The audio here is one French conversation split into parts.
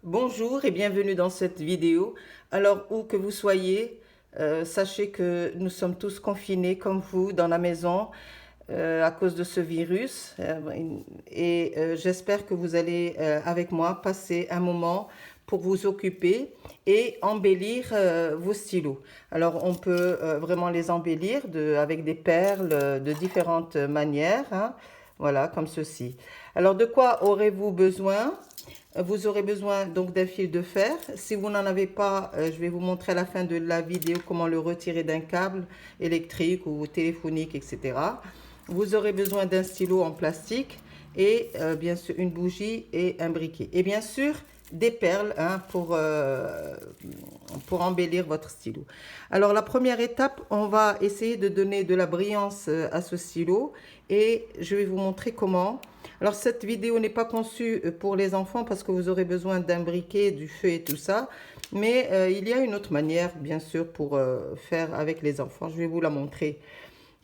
Bonjour et bienvenue dans cette vidéo. Alors, où que vous soyez, sachez que nous sommes tous confinés comme vous dans la maison à cause de ce virus. J'espère que vous allez avec moi passer un moment pour vous occuper et embellir vos stylos. Alors, on peut vraiment les embellir avec des perles de différentes manières, hein. Voilà, comme ceci. Alors, de quoi aurez-vous besoin? Vous aurez besoin donc d'un fil de fer. Si vous n'en avez pas, je vais vous montrer à la fin de la vidéo comment le retirer d'un câble électrique ou téléphonique, etc. Vous aurez besoin d'un stylo en plastique et bien sûr une bougie et un briquet. Et bien sûr des perles, hein, pour embellir votre stylo. Alors la première étape, on va essayer de donner de la brillance à ce stylo et je vais vous montrer comment. Alors cette vidéo n'est pas conçue pour les enfants parce que vous aurez besoin d'un briquet, du feu et tout ça. Mais il y a une autre manière, bien sûr, pour faire avec les enfants. Je vais vous la montrer.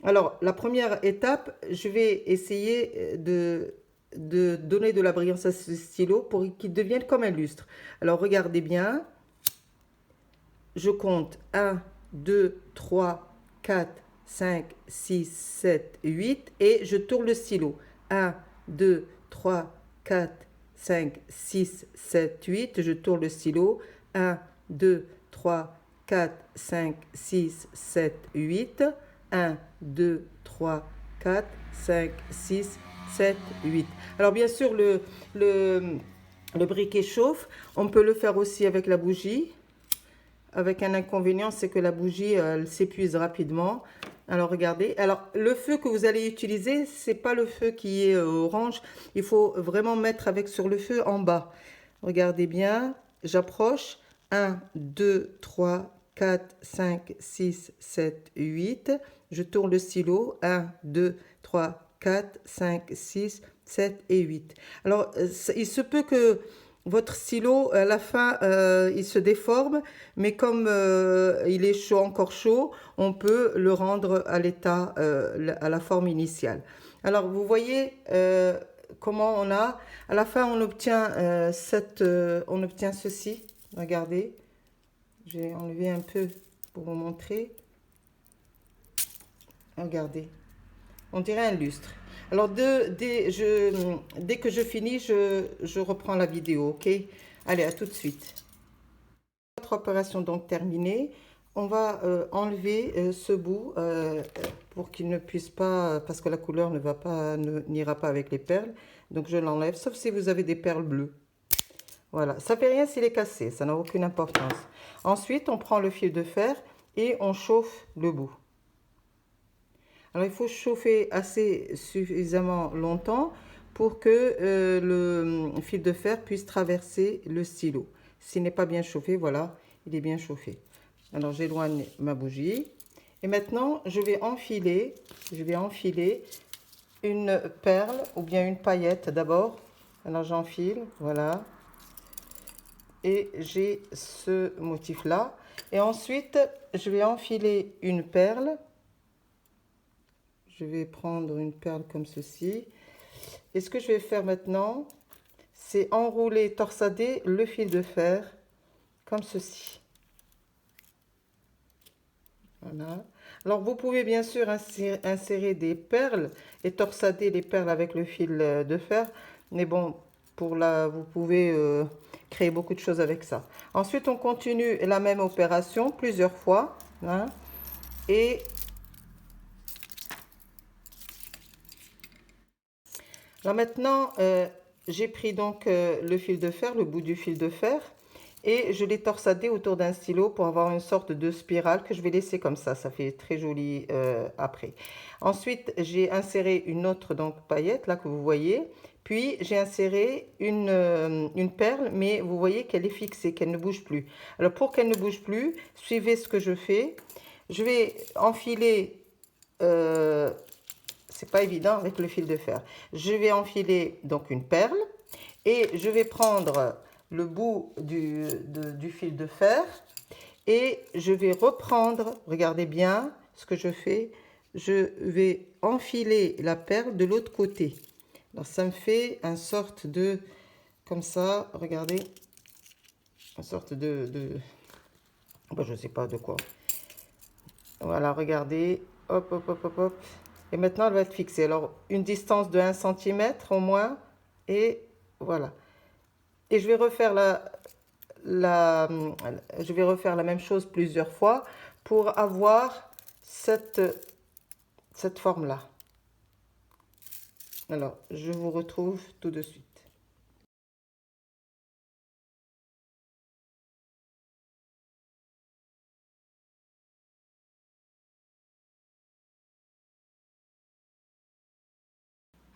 Alors, la première étape, je vais essayer de donner de la brillance à ce stylo pour qu'il devienne comme un lustre. Alors, regardez bien. Je compte 1, 2, 3, 4, 5, 6, 7, 8 et je tourne le stylo. 1, 2, 3, 4, 5, 6, 7, 8. Je tourne le stylo. 1, 2, 3, 4, 5, 6, 7, 8. 1, 2, 3, 4, 5, 6, 7, 8. Alors bien sûr, le briquet chauffe. On peut le faire aussi avec la bougie. Avec un inconvénient, c'est que la bougie, elle s'épuise rapidement. Alors, regardez. Alors, le feu que vous allez utiliser, c'est pas le feu qui est orange. Il faut vraiment mettre avec sur le feu en bas. Regardez bien. J'approche. 1, 2, 3, 4, 5, 6, 7, 8. Je tourne le stylo. 1, 2, 3, 4, 5, 6, 7 et 8. Alors, il se peut que votre stylo, à la fin, il se déforme, mais comme il est chaud, encore chaud, on peut le rendre à l'état, à la forme initiale. Alors, vous voyez comment on a, à la fin, on obtient, on obtient ceci. Regardez, j'ai enlevé un peu pour vous montrer. Regardez, on dirait un lustre. Alors, dès que je finis, je reprends la vidéo, ok? Allez, à tout de suite. Notre opération donc terminée. On va enlever ce bout pour qu'il ne puisse pas, parce que la couleur ne va pas, n'ira pas avec les perles. Donc, je l'enlève, sauf si vous avez des perles bleues. Voilà, ça fait rien s'il est cassé, ça n'a aucune importance. Ensuite, on prend le fil de fer et on chauffe le bout. Alors, il faut chauffer assez suffisamment longtemps pour que le fil de fer puisse traverser le stylo. S'il n'est pas bien chauffé, voilà, il est bien chauffé. Alors, j'éloigne ma bougie. Et maintenant, je vais enfiler une perle ou bien une paillette d'abord. Alors, j'enfile, voilà. Et j'ai ce motif-là. Et ensuite, je vais enfiler une perle. Je vais prendre une perle comme ceci. Et ce que je vais faire maintenant, c'est enrouler, torsader le fil de fer comme ceci. Voilà. Alors, vous pouvez bien sûr insérer des perles et torsader les perles avec le fil de fer. Mais bon, vous pouvez créer beaucoup de choses avec ça. Ensuite, on continue la même opération plusieurs fois, hein, et là maintenant, j'ai pris donc le fil de fer, le bout du fil de fer, et je l'ai torsadé autour d'un stylo pour avoir une sorte de spirale que je vais laisser comme ça fait très joli après. Ensuite, j'ai inséré une autre donc paillette, là que vous voyez, puis j'ai inséré une perle, mais vous voyez qu'elle est fixée, qu'elle ne bouge plus. Alors pour qu'elle ne bouge plus, suivez ce que je fais. Je vais enfiler... c'est pas évident avec le fil de fer. Je vais enfiler donc une perle et je vais prendre le bout du fil de fer et je vais reprendre, regardez bien ce que je fais, je vais enfiler la perle de l'autre côté. Alors ça me fait une sorte de, comme ça, regardez, une sorte bah, je sais pas de quoi. Voilà, regardez. Hop, hop, hop, hop, hop. Et maintenant, elle va être fixée. Alors, une distance de 1 cm au moins. Et voilà. Et je vais refaire je vais refaire la même chose plusieurs fois pour avoir cette forme-là. Alors, je vous retrouve tout de suite.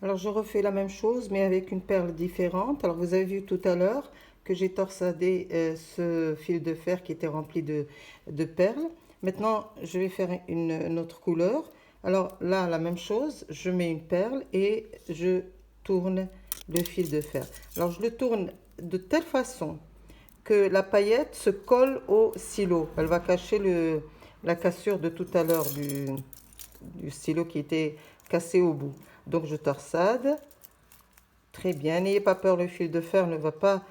Alors, je refais la même chose, mais avec une perle différente. Alors, vous avez vu tout à l'heure que j'ai torsadé ce fil de fer qui était rempli de perles. Maintenant, je vais faire une autre couleur. Alors là, la même chose, je mets une perle et je tourne le fil de fer. Alors, je le tourne de telle façon que la paillette se colle au stylo. Elle va cacher la cassure de tout à l'heure du stylo qui était cassé au bout. Donc je torsade. Très bien, n'ayez pas peur, le fil de fer ne va pas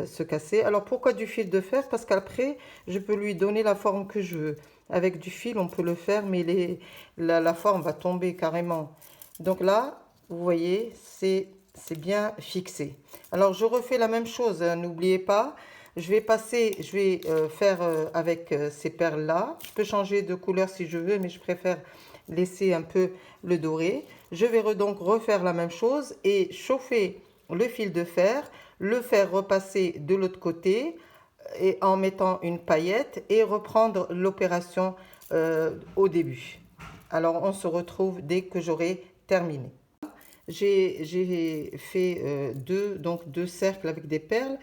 se casser. Alors pourquoi du fil de fer? Parce qu'après, je peux lui donner la forme que je veux. Avec du fil, on peut le faire, mais la forme va tomber carrément. Donc là, vous voyez, c'est bien fixé. Alors je refais la même chose, hein, n'oubliez pas. Je vais faire avec ces perles-là. Je peux changer de couleur si je veux, mais je préfère laisser un peu le doré. Je vais donc refaire la même chose et chauffer le fil de fer, le faire repasser de l'autre côté et en mettant une paillette et reprendre l'opération au début. Alors on se retrouve dès que j'aurai terminé. J'ai fait deux cercles avec des perles.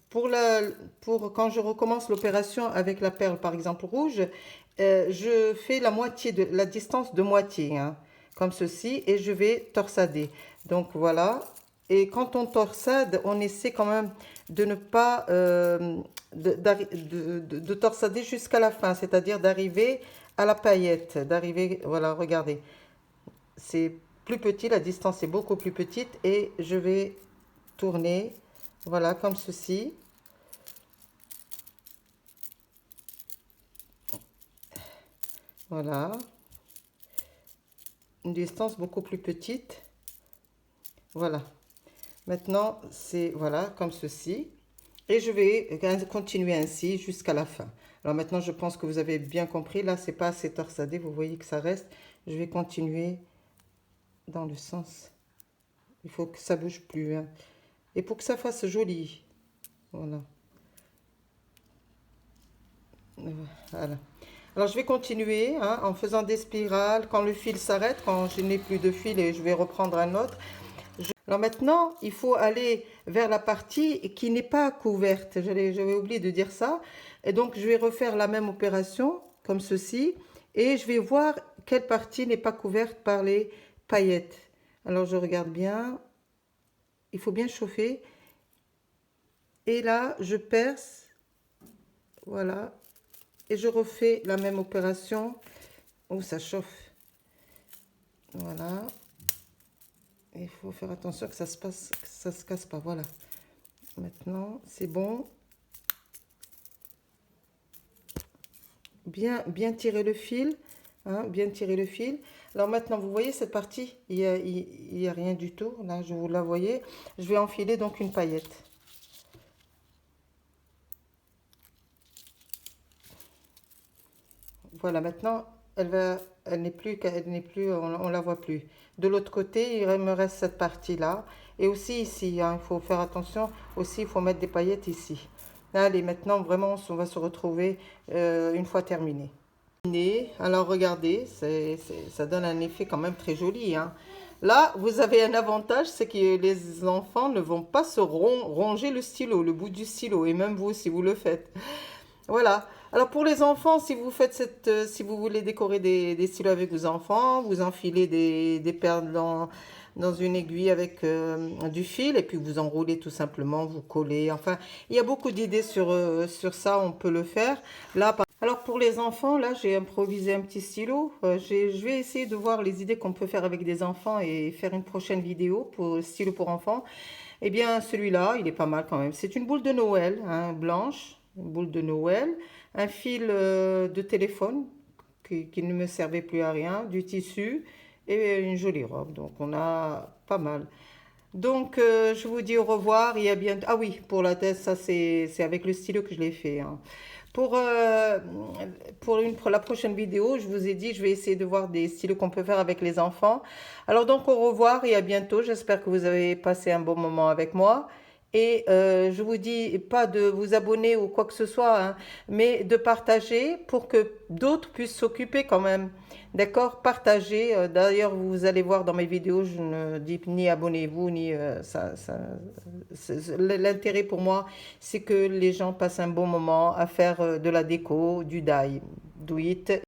Pour quand je recommence l'opération avec la perle, par exemple rouge, je fais la distance de moitié, hein, comme ceci, et je vais torsader. Donc voilà. Et quand on torsade, on essaie quand même de ne pas de torsader jusqu'à la fin, c'est-à-dire d'arriver à la paillette, voilà, regardez. C'est plus petit, la distance est beaucoup plus petite et je vais tourner, voilà, comme ceci. Voilà. Une distance beaucoup plus petite. Voilà. Maintenant, c'est, voilà, comme ceci. Et je vais continuer ainsi jusqu'à la fin. Alors maintenant, je pense que vous avez bien compris. Là, c'est pas assez torsadé. Vous voyez que ça reste. Je vais continuer dans le sens. Il faut que ça bouge plus, hein. Et pour que ça fasse joli. Voilà. Voilà. Alors, je vais continuer, hein, en faisant des spirales. Quand le fil s'arrête, quand je n'ai plus de fil et je vais reprendre un autre. Alors maintenant, il faut aller vers la partie qui n'est pas couverte. J'avais oublié de dire ça. Et donc, je vais refaire la même opération, comme ceci. Et je vais voir quelle partie n'est pas couverte par les paillettes. Alors, je regarde bien. Il faut bien chauffer. Et là, je perce. Voilà. Et je refais la même opération. Oh, ça chauffe. Voilà. Il faut faire attention que ça se casse pas. Voilà. Maintenant, c'est bon. Bien tirer le fil. Hein, bien tirer le fil. Alors maintenant, vous voyez cette partie, il y a rien du tout. Là, vous la voyez. Je vais enfiler donc une paillette. Voilà, maintenant, elle n'est plus, on la voit plus. De l'autre côté, il me reste cette partie-là. Et aussi ici, hein, il faut faire attention. Aussi, il faut mettre des paillettes ici. Allez, maintenant, vraiment, on va se retrouver une fois terminé. Alors, regardez, ça donne un effet quand même très joli, hein. Là, vous avez un avantage, c'est que les enfants ne vont pas se ronger le stylo, le bout du stylo. Et même vous, si vous le faites. Voilà. Alors pour les enfants, si vous faites si vous voulez décorer des stylos avec vos enfants, vous enfilez des perles dans une aiguille avec du fil et puis vous enroulez tout simplement, vous collez. Enfin, il y a beaucoup d'idées sur ça, on peut le faire. Là, Alors pour les enfants, là, j'ai improvisé un petit stylo. Je vais essayer de voir les idées qu'on peut faire avec des enfants et faire une prochaine vidéo pour le stylo pour enfants. Eh bien, celui-là, il est pas mal quand même. C'est une boule de Noël, hein, blanche, une boule de Noël, un fil de téléphone qui ne me servait plus à rien, du tissu et une jolie robe. Donc on a pas mal. Donc je vous dis au revoir et à bientôt. Ah oui, pour la thèse, ça c'est avec le stylo que je l'ai fait, hein. Pour, euh, pour la prochaine vidéo, je vous ai dit, je vais essayer de voir des stylos qu'on peut faire avec les enfants. Alors donc au revoir et à bientôt. J'espère que vous avez passé un bon moment avec moi. Et je vous dis pas de vous abonner ou quoi que ce soit, hein, mais de partager pour que d'autres puissent s'occuper quand même. D'accord? Partagez. D'ailleurs, vous allez voir dans mes vidéos, je ne dis ni abonnez-vous, ni l'intérêt pour moi, c'est que les gens passent un bon moment à faire de la déco, du die, do it